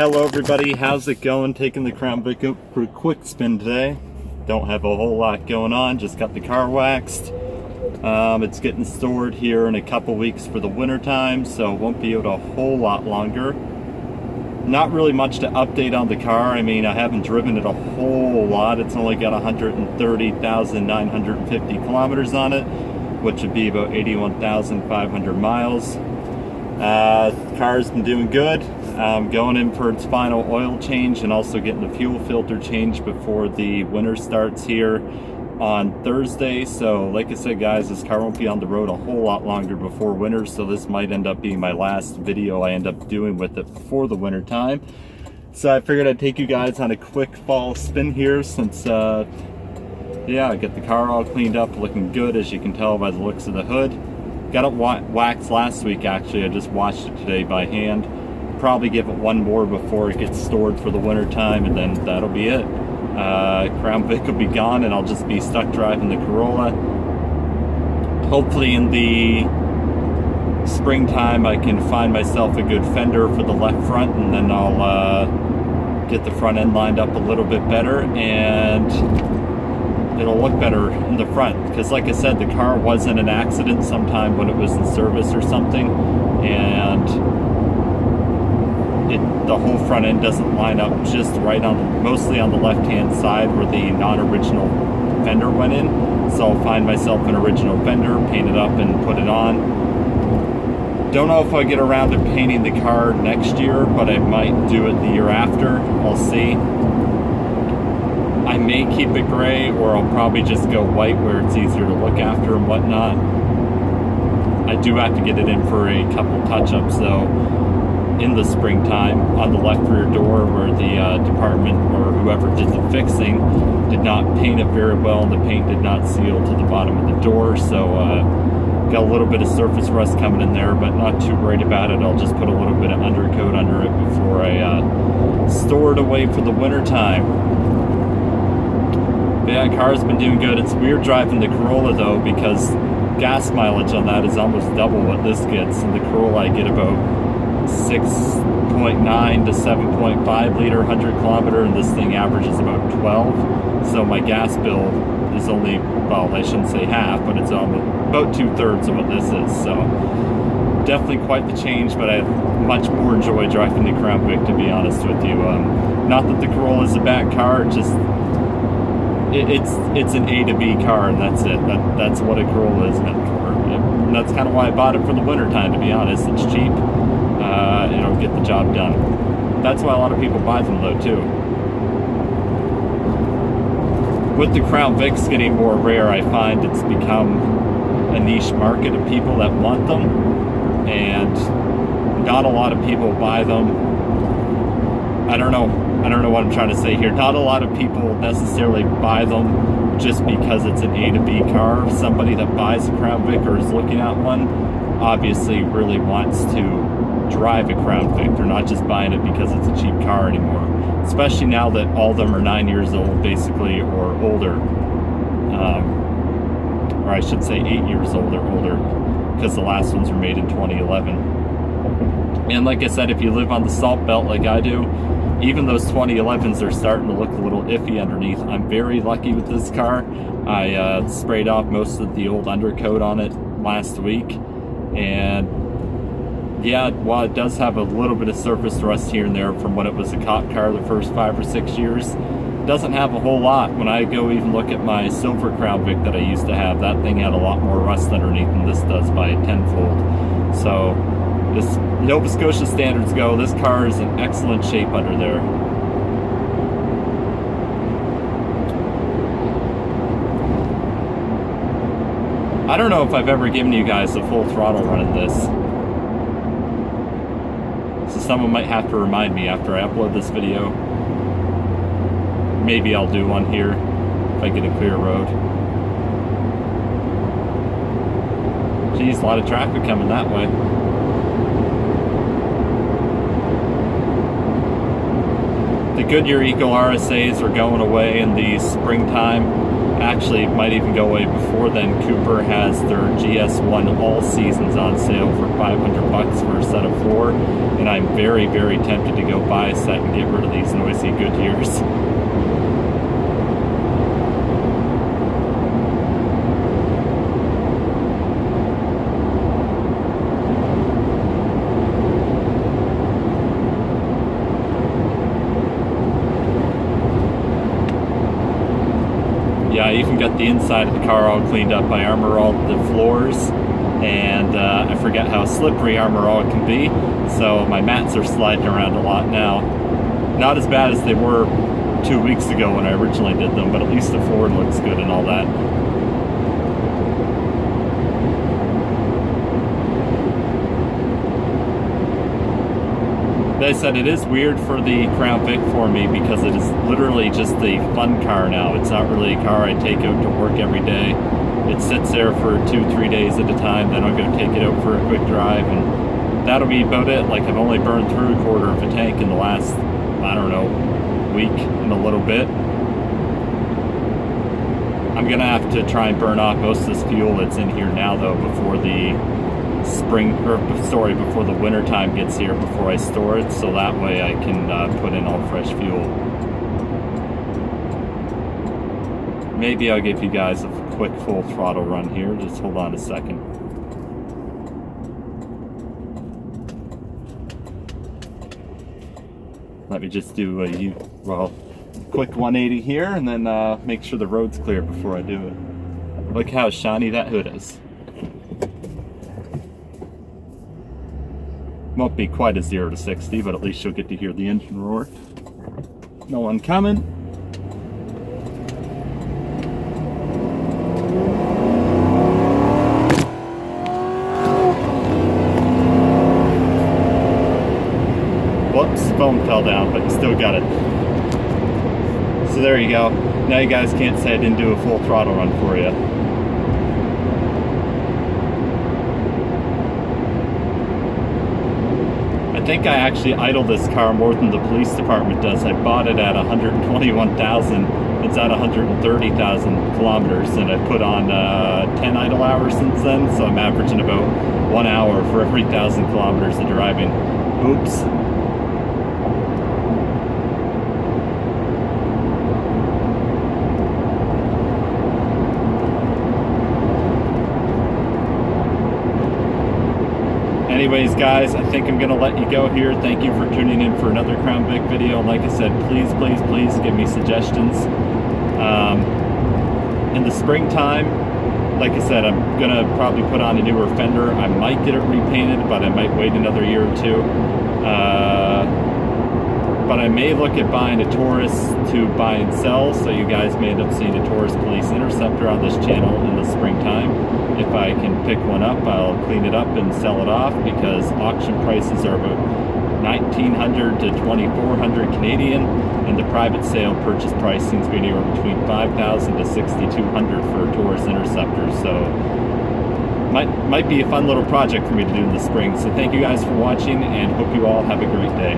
Hello everybody, how's it going? Taking the Crown Vic up for a quick spin today. Don't have a whole lot going on, just got the car waxed. It's getting stored here in a couple weeks for the winter time, so it won't be out a whole lot longer. Not really much to update on the car. I mean, I haven't driven it a whole lot. It's only got 130,950 kilometers on it, which would be about 81,500 miles. The car's been doing good. Going in for its final oil change and also getting the fuel filter changed before the winter starts here on Thursday. So like I said guys, this car won't be on the road a whole lot longer before winter, so this might end up being my last video I end up doing with it before the winter time. So I figured I'd take you guys on a quick fall spin here since yeah, I get the car all cleaned up, looking good as you can tell by the looks of the hood. Got it waxed last week actually. I just washed it today by hand. Probably give it one more before it gets stored for the winter time, and then that'll be it. Crown Vic will be gone and I'll just be stuck driving the Corolla. Hopefully in the springtime I can find myself a good fender for the left front, and then I'll get the front end lined up a little bit better and it'll look better in the front, because like I said, the car was in an accident sometime when it was in service or something, and the whole front end doesn't line up just right on, mostly on the left hand side where the non-original fender went in. So I'll find myself an original fender, paint it up and put it on. Don't know if I'll get around to painting the car next year, but I might do it the year after. I'll see. I may keep it gray, or I'll probably just go white where it's easier to look after and whatnot. I do have to get it in for a couple touch-ups though in the springtime. On the left rear door where the department or whoever did the fixing did not paint it very well, and the paint did not seal to the bottom of the door, so got a little bit of surface rust coming in there, but not too worried about it. I'll just put a little bit of undercoat under it before I store it away for the winter time. But yeah, car's been doing good. It's weird driving the Corolla though, because gas mileage on that is almost double what this gets. In the Corolla I get about 6.9 to 7.5 liter 100 kilometer, and this thing averages about 12. So my gas bill is only, well, I shouldn't say half, but it's about 2/3 of what this is. So definitely quite the change, but I have much more joy driving the Crown Vic, to be honest with you. Not that the Corolla is a bad car, just it's an A to B car, and that's it. That's what a Corolla is meant for. And that's kind of why I bought it for the winter time, to be honest. It's cheap. It'll get the job done. That's why a lot of people buy them though too. With the Crown Vics getting more rare, I find it's become a niche market of people that want them, and not a lot of people buy them. I don't know what I'm trying to say here. Not a lot of people necessarily buy them just because it's an A to B car. Somebody that buys a Crown Vic or is looking at one obviously really wants to drive a Crown Vic. They're not just buying it because it's a cheap car anymore, especially now that all of them are 9 years old basically, or older, or I should say 8 years old or older, because the last ones were made in 2011. And like I said, if you live on the salt belt like I do, even those 2011s are starting to look a little iffy underneath. I'm very lucky with this car. I sprayed off most of the old undercoat on it last week, and yeah, while it does have a little bit of surface rust here and there from when it was a cop car the first 5 or 6 years, it doesn't have a whole lot. When I go even look at my silver Crown Vic that I used to have, that thing had a lot more rust underneath than this does by 10-fold. So as Nova Scotia standards go, this car is in excellent shape under there. I don't know if I've ever given you guys a full throttle run in this, so someone might have to remind me after I upload this video. Maybe I'll do one here if I get a clear road. Geez, a lot of traffic coming that way. The Goodyear Eco RSAs are going away in the springtime. Actually, it might even go away before then. Cooper has their GS1 all seasons on sale for $500 for a set of 4, and I'm very, very tempted to go buy a set and get rid of these noisy Goodyears. I even got the inside of the car all cleaned up. I armor all the floors, and I forget how slippery armor all can be, so my mats are sliding around a lot now. Not as bad as they were 2 weeks ago when I originally did them, but at least the Ford looks good and all that. As I said, it is weird for the Crown Vic for me because it is literally just a fun car now. It's not really a car I take out to work every day. It sits there for 2-3 days at a time, then I'll go take it out for a quick drive, and that'll be about it. Like, I've only burned through a quarter of a tank in the last, I don't know, week and a little bit. I'm gonna have to try and burn off most of this fuel that's in here now, though, before the before the winter time gets here, before I store it, so that way I can put in all fresh fuel. Maybe I'll give you guys a quick full throttle run here. Just hold on a second. Let me just do a quick 180 here, and then make sure the road's clear before I do it. Look how shiny that hood is. Won't be quite a 0 to 60, but at least you'll get to hear the engine roar. No one coming. Whoops, phone fell down, but you still got it. So there you go. Now you guys can't say I didn't do a full throttle run for you. I think I actually idle this car more than the police department does. I bought it at 121,000. It's at 130,000 kilometers, and I put on 10 idle hours since then, so I'm averaging about 1 hour for every 1,000 kilometers of driving. Oops. Anyways, guys, I think I'm going to let you go here. Thank you for tuning in for another Crown Vic video. Like I said, please, please, please give me suggestions. In the springtime, like I said, I'm going to probably put on a newer fender. I might get it repainted, but I might wait another year or two. But I may look at buying a Taurus to buy and sell, so you guys may end up seeing a Taurus Police Interceptor on this channel in the springtime. If I can pick one up, I'll clean it up and sell it off, because auction prices are about 1,900 to 2,400 Canadian, and the private sale purchase price seems to be anywhere between 5,000 to 6,200 for a Taurus Interceptor. So might be a fun little project for me to do in the spring. So thank you guys for watching, and hope you all have a great day.